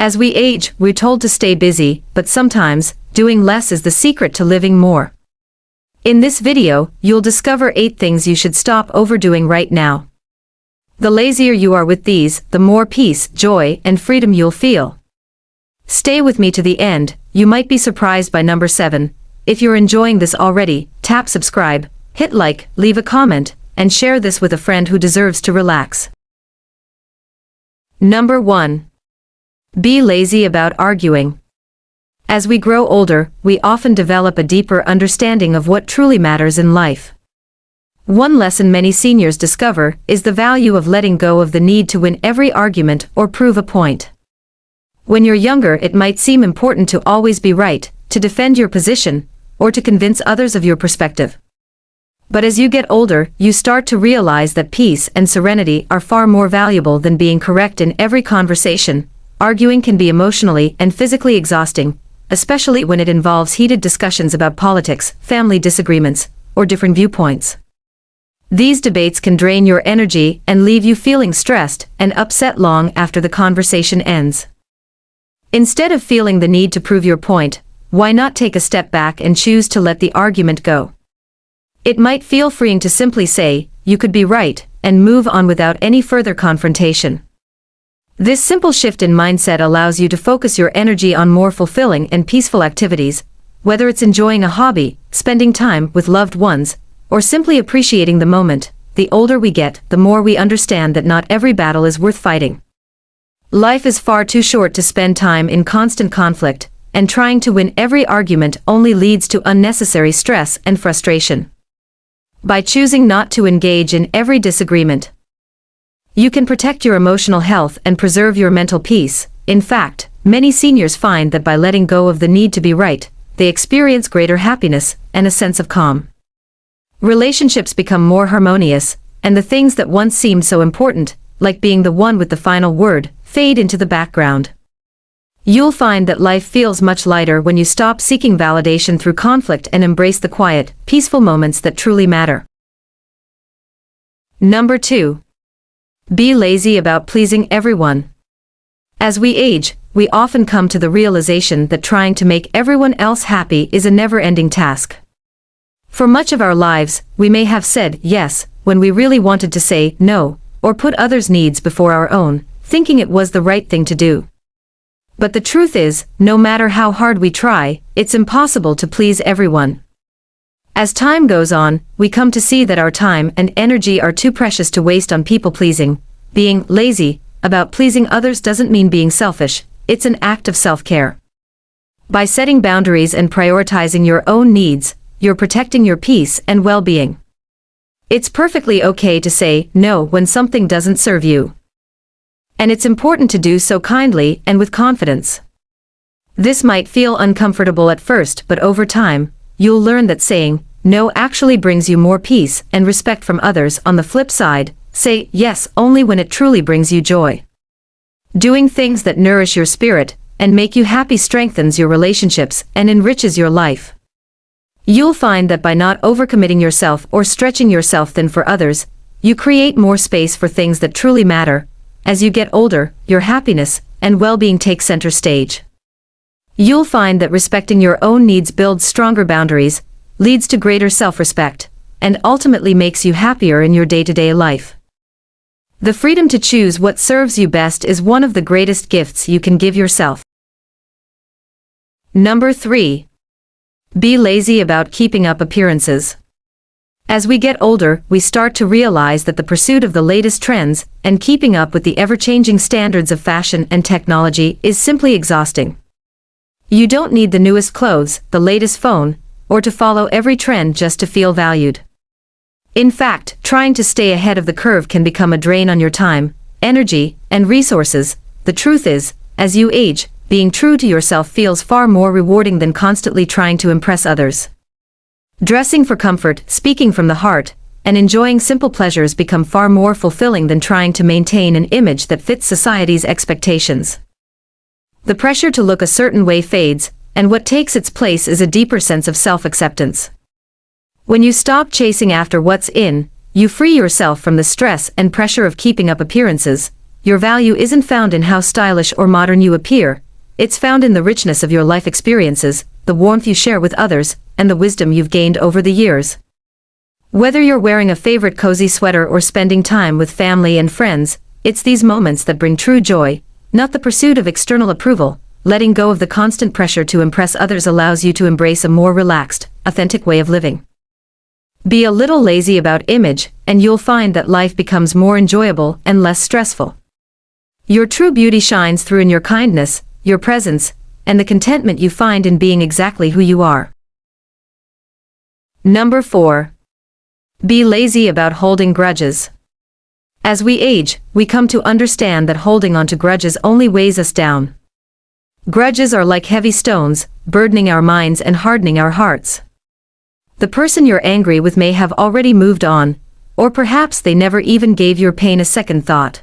As we age, we're told to stay busy, but sometimes, doing less is the secret to living more. In this video, you'll discover 8 things you should stop overdoing right now. The lazier you are with these, the more peace, joy, and freedom you'll feel. Stay with me to the end. You might be surprised by number 7. If you're enjoying this already, tap subscribe, hit like, leave a comment, and share this with a friend who deserves to relax. Number 1. Be lazy about arguing. As we grow older, we often develop a deeper understanding of what truly matters in life. One lesson many seniors discover is the value of letting go of the need to win every argument or prove a point. When you're younger, it might seem important to always be right, to defend your position, or to convince others of your perspective. But as you get older, you start to realize that peace and serenity are far more valuable than being correct in every conversation. Arguing can be emotionally and physically exhausting, especially when it involves heated discussions about politics, family disagreements, or different viewpoints. These debates can drain your energy and leave you feeling stressed and upset long after the conversation ends. Instead of feeling the need to prove your point, why not take a step back and choose to let the argument go? It might feel freeing to simply say, "You could be right," and move on without any further confrontation. This simple shift in mindset allows you to focus your energy on more fulfilling and peaceful activities, whether it's enjoying a hobby, spending time with loved ones, or simply appreciating the moment. The older we get, the more we understand that not every battle is worth fighting. Life is far too short to spend time in constant conflict, and trying to win every argument only leads to unnecessary stress and frustration. By choosing not to engage in every disagreement, you can protect your emotional health and preserve your mental peace. In fact, many seniors find that by letting go of the need to be right, they experience greater happiness and a sense of calm. Relationships become more harmonious, and the things that once seemed so important, like being the one with the final word, fade into the background. You'll find that life feels much lighter when you stop seeking validation through conflict and embrace the quiet, peaceful moments that truly matter. Number 2. Be lazy about pleasing everyone. As we age, we often come to the realization that trying to make everyone else happy is a never-ending task. For much of our lives, we may have said yes when we really wanted to say no, or put others' needs before our own, thinking it was the right thing to do. But the truth is, no matter how hard we try, it's impossible to please everyone. As time goes on, we come to see that our time and energy are too precious to waste on people-pleasing. Being lazy about pleasing others doesn't mean being selfish, it's an act of self-care. By setting boundaries and prioritizing your own needs, you're protecting your peace and well-being. It's perfectly okay to say no when something doesn't serve you. And it's important to do so kindly and with confidence. This might feel uncomfortable at first, but over time, you'll learn that saying no actually brings you more peace and respect from others. On the flip side, say yes only when it truly brings you joy. Doing things that nourish your spirit and make you happy strengthens your relationships and enriches your life. You'll find that by not overcommitting yourself or stretching yourself thin for others, you create more space for things that truly matter. As you get older, your happiness and well-being take center stage. You'll find that respecting your own needs builds stronger boundaries, leads to greater self-respect, and ultimately makes you happier in your day-to-day life. The freedom to choose what serves you best is one of the greatest gifts you can give yourself. Number 3. Be lazy about keeping up appearances. As we get older, we start to realize that the pursuit of the latest trends and keeping up with the ever-changing standards of fashion and technology is simply exhausting. You don't need the newest clothes, the latest phone, or to follow every trend just to feel valued. In fact, trying to stay ahead of the curve can become a drain on your time, energy, and resources. The truth is, as you age, being true to yourself feels far more rewarding than constantly trying to impress others. Dressing for comfort, speaking from the heart, and enjoying simple pleasures become far more fulfilling than trying to maintain an image that fits society's expectations. The pressure to look a certain way fades, and what takes its place is a deeper sense of self-acceptance. When you stop chasing after what's in, you free yourself from the stress and pressure of keeping up appearances, your value isn't found in how stylish or modern you appear, it's found in the richness of your life experiences, the warmth you share with others, and the wisdom you've gained over the years. Whether you're wearing a favorite cozy sweater or spending time with family and friends, it's these moments that bring true joy, not the pursuit of external approval. Letting go of the constant pressure to impress others allows you to embrace a more relaxed, authentic way of living. Be a little lazy about image, and you'll find that life becomes more enjoyable and less stressful. Your true beauty shines through in your kindness, your presence, and the contentment you find in being exactly who you are. Number 4. Be lazy about holding grudges. As we age, we come to understand that holding on to grudges only weighs us down. Grudges are like heavy stones, burdening our minds and hardening our hearts. The person you're angry with may have already moved on, or perhaps they never even gave your pain a second thought.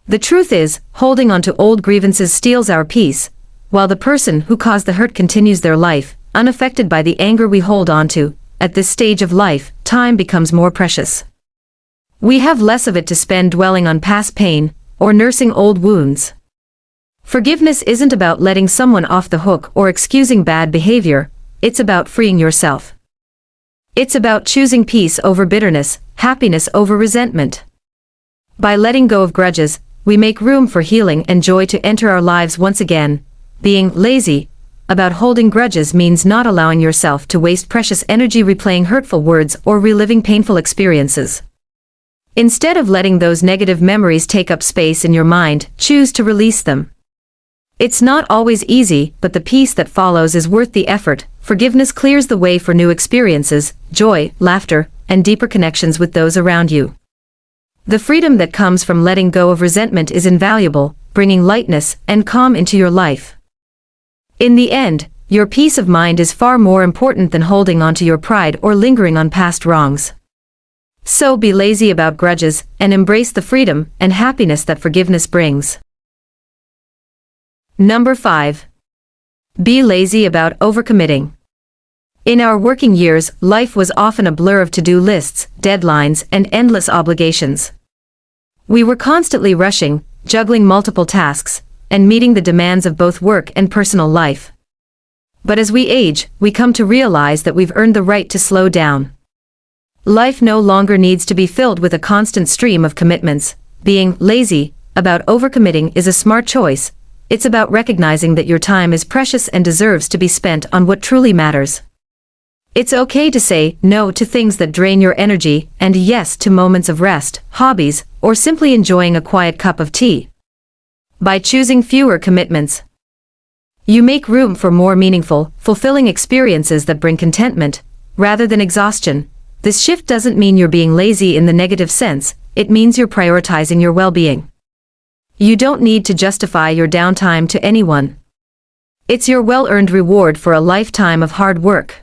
The truth is, holding on to old grievances steals our peace, while the person who caused the hurt continues their life, unaffected by the anger we hold on to. At this stage of life, time becomes more precious. We have less of it to spend dwelling on past pain, or nursing old wounds. Forgiveness isn't about letting someone off the hook or excusing bad behavior, it's about freeing yourself. It's about choosing peace over bitterness, happiness over resentment. By letting go of grudges, we make room for healing and joy to enter our lives once again. Being lazy about holding grudges means not allowing yourself to waste precious energy replaying hurtful words or reliving painful experiences. Instead of letting those negative memories take up space in your mind, choose to release them. It's not always easy, but the peace that follows is worth the effort. Forgiveness clears the way for new experiences, joy, laughter, and deeper connections with those around you. The freedom that comes from letting go of resentment is invaluable, bringing lightness and calm into your life. In the end, your peace of mind is far more important than holding on to your pride or lingering on past wrongs. So be lazy about grudges, and embrace the freedom and happiness that forgiveness brings. Number 5. Be lazy about overcommitting. In our working years, life was often a blur of to-do lists, deadlines, and endless obligations. We were constantly rushing, juggling multiple tasks, and meeting the demands of both work and personal life. But as we age, we come to realize that we've earned the right to slow down. Life no longer needs to be filled with a constant stream of commitments. Being lazy about overcommitting is a smart choice. It's about recognizing that your time is precious and deserves to be spent on what truly matters. It's okay to say no to things that drain your energy and yes to moments of rest, hobbies, or simply enjoying a quiet cup of tea. By choosing fewer commitments, you make room for more meaningful, fulfilling experiences that bring contentment, rather than exhaustion. This shift doesn't mean you're being lazy in the negative sense, it means you're prioritizing your well-being. You don't need to justify your downtime to anyone. It's your well-earned reward for a lifetime of hard work.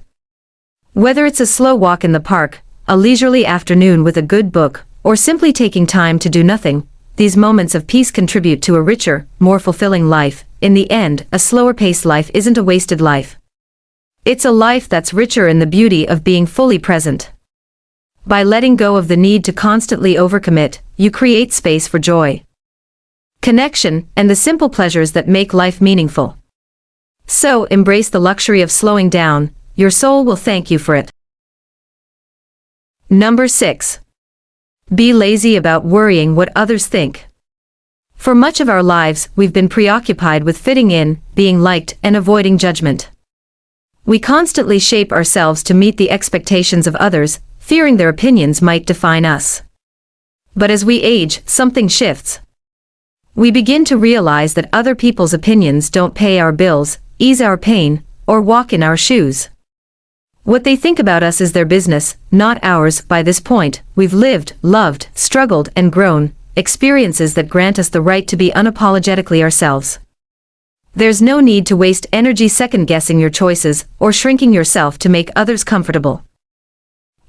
Whether it's a slow walk in the park, a leisurely afternoon with a good book, or simply taking time to do nothing, these moments of peace contribute to a richer, more fulfilling life. In the end, a slower-paced life isn't a wasted life. It's a life that's richer in the beauty of being fully present. By letting go of the need to constantly overcommit, you create space for joy, connection, and the simple pleasures that make life meaningful. So embrace the luxury of slowing down, your soul will thank you for it. Number 6. Be lazy about worrying what others think. For much of our lives, we've been preoccupied with fitting in, being liked, and avoiding judgment. We constantly shape ourselves to meet the expectations of others, fearing their opinions might define us. But as we age, something shifts. We begin to realize that other people's opinions don't pay our bills, ease our pain, or walk in our shoes. What they think about us is their business, not ours. By this point, we've lived, loved, struggled, and grown, experiences that grant us the right to be unapologetically ourselves. There's no need to waste energy second-guessing your choices or shrinking yourself to make others comfortable.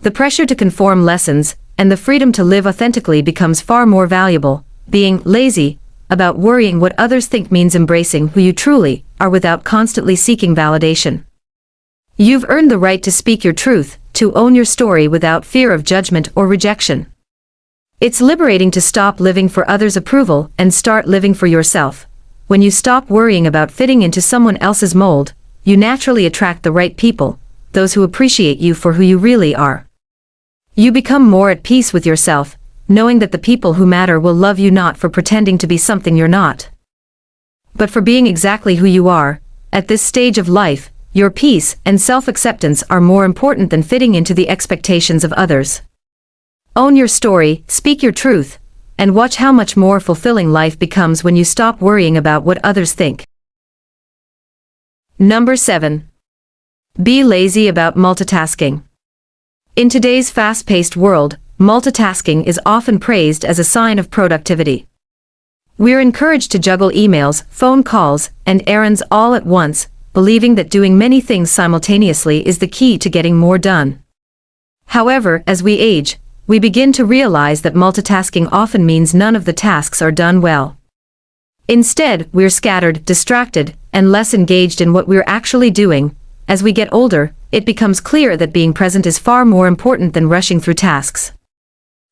The pressure to conform lessens, and the freedom to live authentically becomes far more valuable. Being lazy about worrying what others think means embracing who you truly are without constantly seeking validation. You've earned the right to speak your truth, to own your story without fear of judgment or rejection. It's liberating to stop living for others' approval and start living for yourself. When you stop worrying about fitting into someone else's mold, you naturally attract the right people, those who appreciate you for who you really are. You become more at peace with yourself, knowing that the people who matter will love you not for pretending to be something you're not, but for being exactly who you are. At this stage of life, your peace and self-acceptance are more important than fitting into the expectations of others. Own your story, speak your truth, and watch how much more fulfilling life becomes when you stop worrying about what others think. Number 7. Be lazy about multitasking. In today's fast-paced world, multitasking is often praised as a sign of productivity. We're encouraged to juggle emails, phone calls, and errands all at once, believing that doing many things simultaneously is the key to getting more done. However, as we age, we begin to realize that multitasking often means none of the tasks are done well. Instead, we're scattered, distracted, and less engaged in what we're actually doing. As we get older, it becomes clear that being present is far more important than rushing through tasks.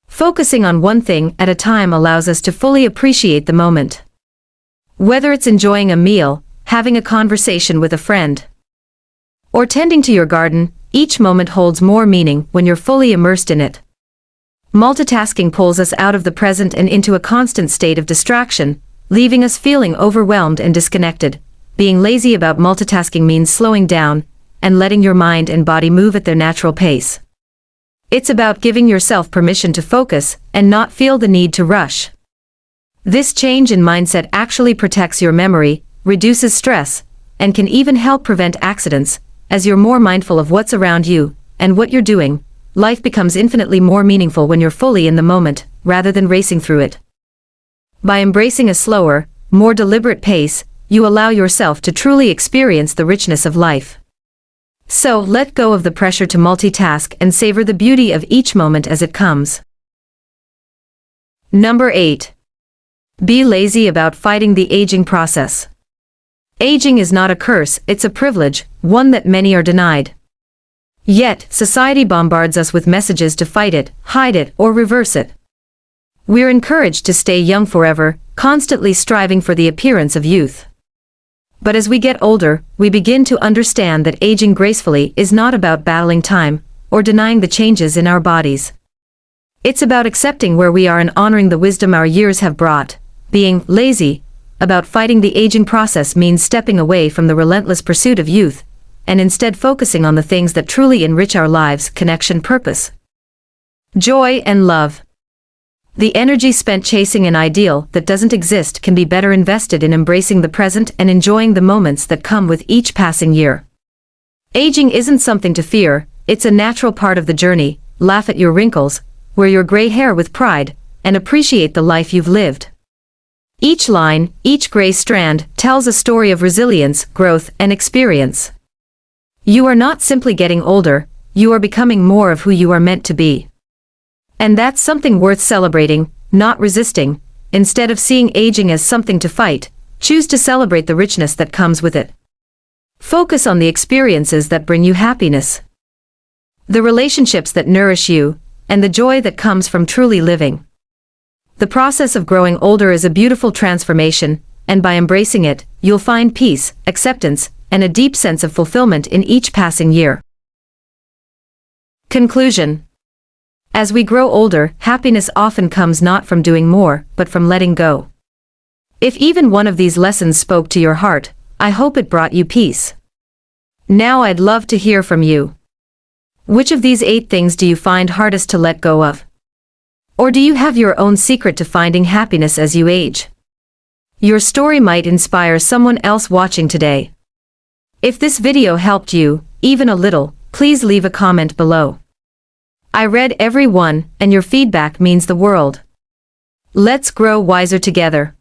Focusing on one thing at a time allows us to fully appreciate the moment. Whether it's enjoying a meal, having a conversation with a friend, or tending to your garden, each moment holds more meaning when you're fully immersed in it. Multitasking pulls us out of the present and into a constant state of distraction, leaving us feeling overwhelmed and disconnected. Being lazy about multitasking means slowing down and letting your mind and body move at their natural pace. It's about giving yourself permission to focus and not feel the need to rush. This change in mindset actually protects your memory, reduces stress, and can even help prevent accidents. As you're more mindful of what's around you and what you're doing, life becomes infinitely more meaningful when you're fully in the moment, rather than racing through it. By embracing a slower, more deliberate pace, you allow yourself to truly experience the richness of life. So, let go of the pressure to multitask and savor the beauty of each moment as it comes. Number 8. Be lazy about fighting the aging process. Aging is not a curse, it's a privilege, one that many are denied. Yet, society bombards us with messages to fight it, hide it, or reverse it. We're encouraged to stay young forever, constantly striving for the appearance of youth. But as we get older, we begin to understand that aging gracefully is not about battling time, or denying the changes in our bodies. It's about accepting where we are and honoring the wisdom our years have brought. Being lazy about fighting the aging process means stepping away from the relentless pursuit of youth, and instead focusing on the things that truly enrich our lives: connection, purpose, joy, and love. The energy spent chasing an ideal that doesn't exist can be better invested in embracing the present and enjoying the moments that come with each passing year. Aging isn't something to fear, it's a natural part of the journey. Laugh at your wrinkles, wear your gray hair with pride, and appreciate the life you've lived. Each line, each gray strand, tells a story of resilience, growth, and experience. You are not simply getting older, you are becoming more of who you are meant to be. And that's something worth celebrating, not resisting. Instead of seeing aging as something to fight, choose to celebrate the richness that comes with it. Focus on the experiences that bring you happiness, the relationships that nourish you, and the joy that comes from truly living. The process of growing older is a beautiful transformation, and by embracing it, you'll find peace, acceptance, and a deep sense of fulfillment in each passing year. Conclusion. As we grow older, happiness often comes not from doing more, but from letting go. If even one of these lessons spoke to your heart, I hope it brought you peace. Now I'd love to hear from you. Which of these 8 things do you find hardest to let go of? Or do you have your own secret to finding happiness as you age? Your story might inspire someone else watching today. If this video helped you, even a little, please leave a comment below. I read every one, and your feedback means the world. Let's grow wiser together.